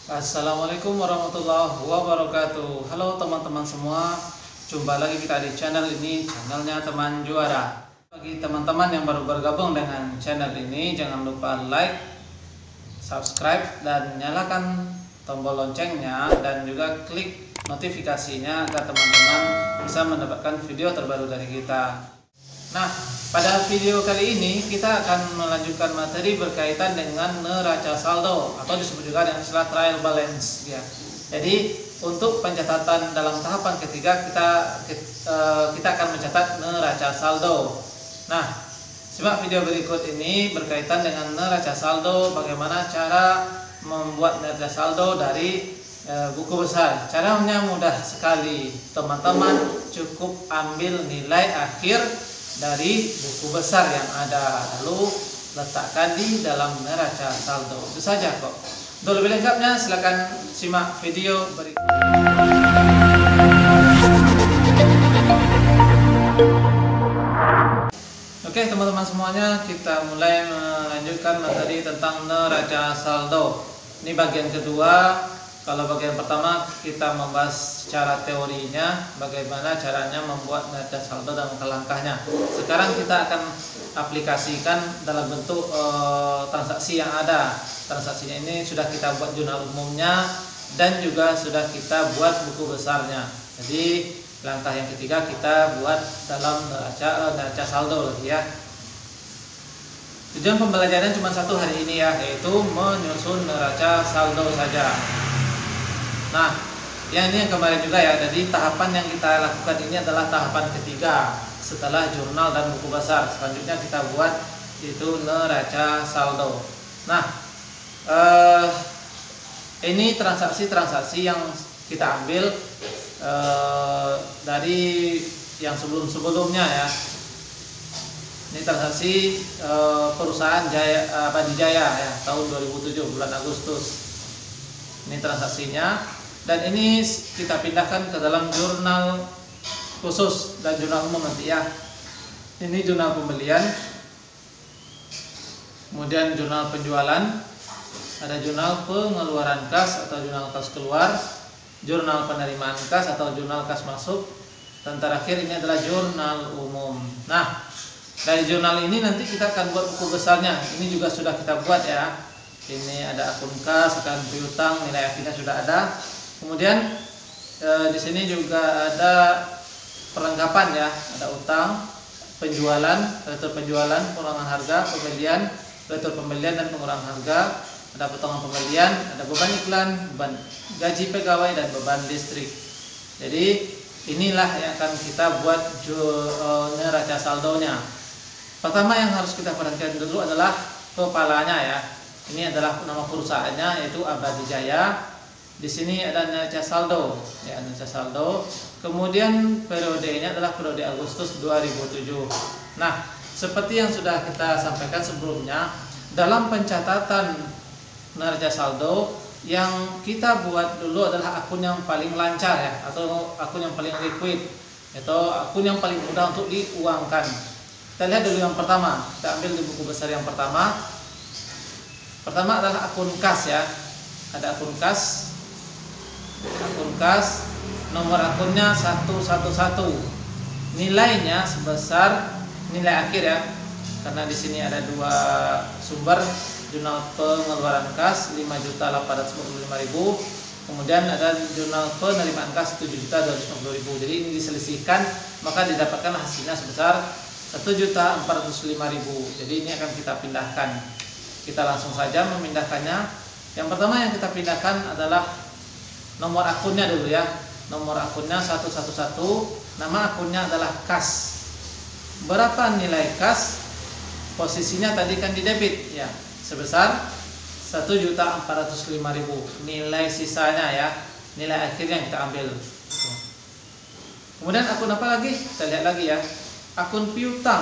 Assalamualaikum warahmatullahi wabarakatuh. Halo teman-teman semua, jumpa lagi kita di channel ini, channelnya Teman Juara. Bagi teman-teman yang baru bergabung dengan channel ini, jangan lupa like, subscribe, dan nyalakan tombol loncengnya, dan juga klik notifikasinya agar teman-teman bisa mendapatkan video terbaru dari kita. Nah, pada video kali ini kita akan melanjutkan materi berkaitan dengan neraca saldo atau disebut juga dengan istilah trial balance ya. Jadi untuk pencatatan dalam tahapan ketiga kita akan mencatat neraca saldo. Nah, simak video berikut ini berkaitan dengan neraca saldo, bagaimana cara membuat neraca saldo dari buku besar. Caranya mudah sekali, teman-teman cukup ambil nilai akhir dari buku besar yang ada, lalu letakkan di dalam neraca saldo. Itu saja kok. Untuk lebih lengkapnya silakan simak video berikut. Oke teman-teman semuanya, kita mulai melanjutkan materi tentang neraca saldo. Ini bagian kedua. Kalau bagian pertama kita membahas cara teorinya, bagaimana caranya membuat neraca saldo dan langkah-langkahnya. Sekarang kita akan aplikasikan dalam bentuk transaksi yang ada. Transaksinya ini sudah kita buat jurnal umumnya dan juga sudah kita buat buku besarnya. Jadi langkah yang ketiga kita buat dalam neraca saldo lagi ya. Tujuan pembelajaran cuma satu hari ini ya, yaitu menyusun neraca saldo saja. Nah, yang ini yang kemarin juga ya. Jadi tahapan yang kita lakukan ini adalah tahapan ketiga setelah jurnal dan buku besar. Selanjutnya kita buat itu neraca saldo. Nah, ini transaksi-transaksi yang kita ambil dari yang sebelum-sebelumnya ya. Ini transaksi perusahaan Badijaya ya, tahun 2007 bulan Agustus. Ini transaksinya. Dan ini kita pindahkan ke dalam jurnal khusus dan jurnal umum nanti ya. Ini jurnal pembelian, kemudian jurnal penjualan, ada jurnal pengeluaran kas atau jurnal kas keluar, jurnal penerimaan kas atau jurnal kas masuk, dan terakhir ini adalah jurnal umum. Nah, dari jurnal ini nanti kita akan buat buku besarnya. Ini juga sudah kita buat ya. Ini ada akun kas, akun piutang, nilai akhirnya sudah ada. Kemudian di sini juga ada perlengkapan ya, ada utang, penjualan, retur penjualan, pengurangan harga, pembelian, retur pembelian dan pengurangan harga, ada potongan pembelian, ada beban iklan, beban gaji pegawai dan beban listrik. Jadi inilah yang akan kita buat neraca saldonya. Pertama yang harus kita perhatikan dulu adalah kepalanya ya. Ini adalah nama perusahaannya, yaitu Badijaya. Di sini ada neraca saldo, ya neraca saldo. Kemudian periodenya adalah periode Agustus 2007. Nah, seperti yang sudah kita sampaikan sebelumnya, dalam pencatatan neraca saldo yang kita buat dulu adalah akun yang paling lancar ya, atau akun yang paling liquid, atau akun yang paling mudah untuk diuangkan. Kita lihat dulu yang pertama. Kita ambil di buku besar yang pertama. Pertama adalah akun kas ya. Ada akun kas. Akun kas, nomor akunnya 111, nilainya sebesar nilai akhir ya, karena di sini ada dua sumber, jurnal pengeluaran kas 5.855.000, kemudian ada jurnal penerimaan kas 7.250.000. Jadi ini diselisihkan, maka didapatkan hasilnya sebesar 1.405.000. Jadi ini akan kita pindahkan. Kita langsung saja memindahkannya. Yang pertama yang kita pindahkan adalah nomor akunnya dulu ya. Nomor akunnya 111, nama akunnya adalah kas. Berapa nilai kas? Posisinya tadi kan di debit ya, sebesar 1.405.000. Nilai sisanya ya, nilai akhirnya kita ambil. Kemudian akun apa lagi? Kita lihat lagi ya. Akun piutang.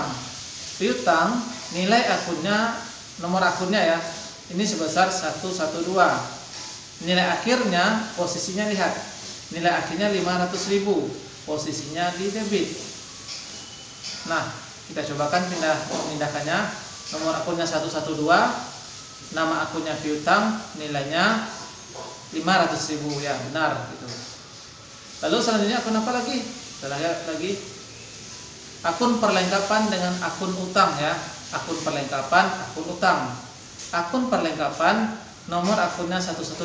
Piutang, nilai akunnya, nomor akunnya ya, ini sebesar 112. Nilai akhirnya, posisinya lihat, nilai akhirnya 500.000, posisinya di debit. Nah, kita cobakan pindahkannya. Nomor akunnya 112, nama akunnya piutang, nilainya 500.000 ya, benar gitu. Lalu selanjutnya akun apa lagi? Kita lihat lagi akun perlengkapan dengan akun utang ya. Akun perlengkapan, akun utang. Akun perlengkapan nomor akunnya 115.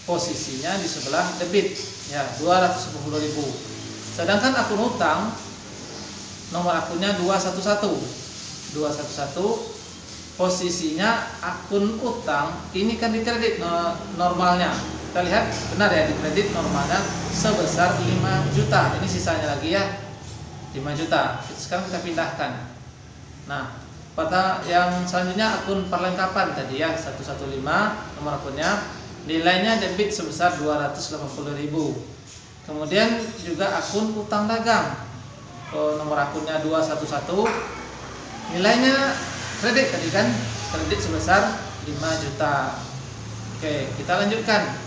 Posisinya di sebelah debit ya, 210.000. Sedangkan akun utang nomor akunnya 211. Posisinya akun utang ini kan di kredit normalnya. Kita lihat benar ya, di kredit normalnya sebesar 5 juta. Ini sisanya lagi ya, 5 juta. Sekarang kita pindahkan. Nah, pada yang selanjutnya akun perlengkapan tadi ya, 115 nomor akunnya, nilainya debit sebesar 280.000. Kemudian juga akun utang dagang, nomor akunnya 211, nilainya kredit tadi kan, kredit sebesar 5 juta. Oke, kita lanjutkan.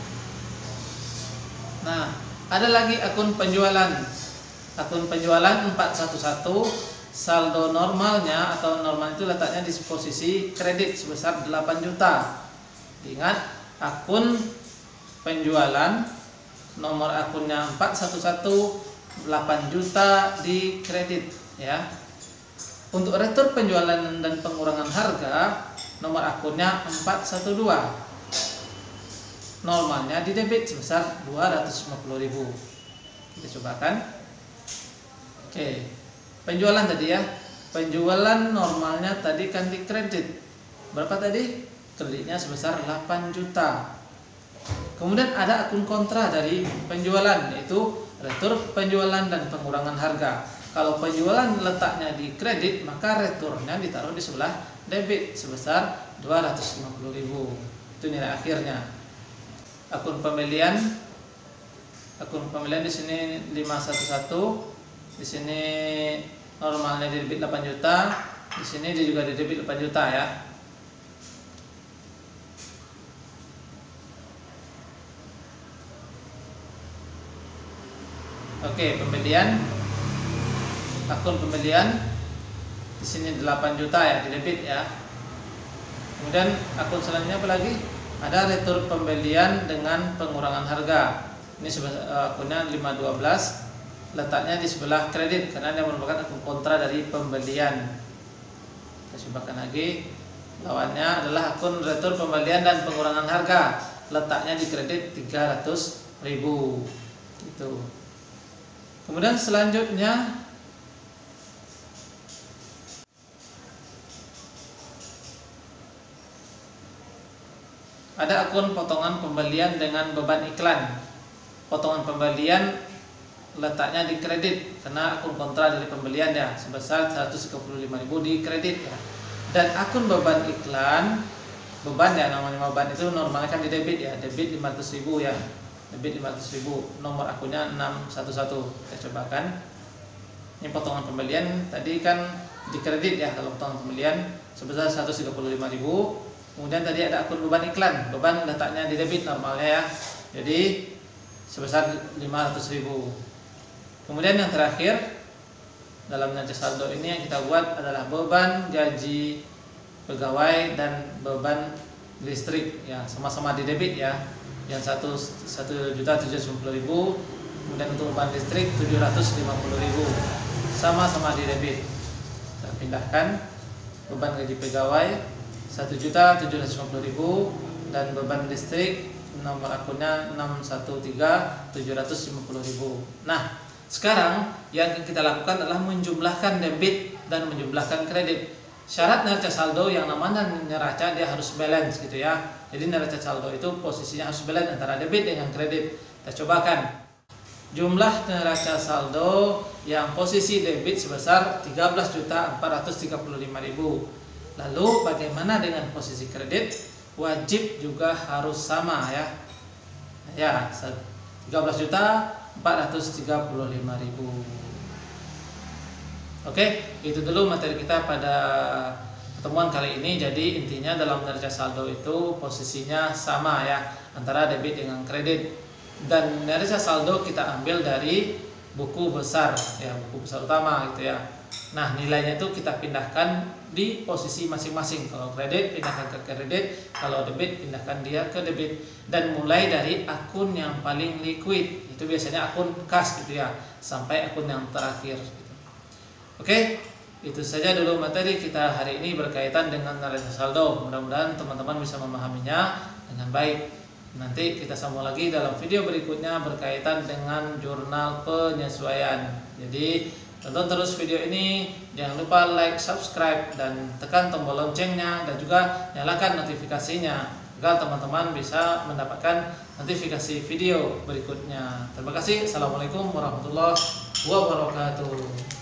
Nah, ada lagi akun penjualan. Akun penjualan 411, saldo normalnya atau normal itu letaknya di posisi kredit sebesar 8 juta. Ingat, akun penjualan nomor akunnya 411, 8 juta di kredit ya. Untuk retur penjualan dan pengurangan harga, nomor akunnya 412. Normalnya di debit sebesar 250.000. Kita cobakan. Oke. Penjualan tadi ya. Penjualan normalnya tadi kan di kredit. Berapa tadi? Kreditnya sebesar 8 juta. Kemudian ada akun kontra dari penjualan, yaitu retur penjualan dan pengurangan harga. Kalau penjualan letaknya di kredit, maka returnya ditaruh di sebelah debit sebesar 250.000. Itu nilai akhirnya. Akun pembelian di sini 511, di sini normalnya di debit 8 juta, di sini dia juga di debit 8 juta ya. Oke, pembelian, akun pembelian di sini 8 juta ya, di debit ya. Kemudian akun selanjutnya apa lagi? Ada retur pembelian dengan pengurangan harga. Ini akunnya 512, letaknya di sebelah kredit karena dia merupakan akun kontra dari pembelian. Kita cobakan lagi. Lawannya adalah akun retur pembelian dan pengurangan harga, letaknya di kredit 300.000. Itu. Kemudian selanjutnya ada akun potongan pembelian dengan beban iklan. Potongan pembelian letaknya di kredit karena akun kontra dari pembelian ya, sebesar 135.000 di kredit ya. Dan akun beban iklan, beban ya, namanya beban itu normalnya kan di debit ya, debit 500.000 ya. Debit 500.000, nomor akunnya 611. Kita cobakan. Ini potongan pembelian tadi kan di kredit ya, kalau potongan pembelian sebesar 135.000. Kemudian tadi ada akun beban iklan, beban letaknya di debit normalnya ya, jadi sebesar 500.000. Kemudian yang terakhir dalam neraca saldo ini yang kita buat adalah beban gaji pegawai dan beban listrik ya, sama-sama di debit ya. Yang 1.750.000, kemudian untuk beban listrik 750.000, sama-sama di debit. Kita pindahkan. Beban gaji pegawai 1.750.000 dan beban listrik nomor akunnya 613.750.000. Nah, sekarang yang kita lakukan adalah menjumlahkan debit dan menjumlahkan kredit. Syarat neraca saldo yang namanya neraca dia harus balance gitu ya. Jadi neraca saldo itu posisinya harus balance antara debit dengan kredit. Kita cobakan. Jumlah neraca saldo yang posisi debit sebesar 13.435.000. Lalu bagaimana dengan posisi kredit? Wajib juga harus sama ya. Ya, 13.435.000. Oke, itu dulu materi kita pada pertemuan kali ini. Jadi intinya dalam neraca saldo itu posisinya sama ya, antara debit dengan kredit. Dan neraca saldo kita ambil dari buku besar ya, buku besar utama gitu ya. Nah, nilainya itu kita pindahkan di posisi masing-masing. Kalau kredit, pindahkan ke kredit. Kalau debit, pindahkan dia ke debit. Dan mulai dari akun yang paling liquid. Itu biasanya akun kas gitu ya. Sampai akun yang terakhir. Gitu. Oke, itu saja dulu materi kita hari ini berkaitan dengan neraca saldo. Mudah-mudahan teman-teman bisa memahaminya dengan baik. Nanti kita sambung lagi dalam video berikutnya berkaitan dengan jurnal penyesuaian. Jadi tonton terus video ini, jangan lupa like, subscribe, dan tekan tombol loncengnya, dan juga nyalakan notifikasinya agar teman-teman bisa mendapatkan notifikasi video berikutnya. Terima kasih. Assalamualaikum warahmatullahi wabarakatuh.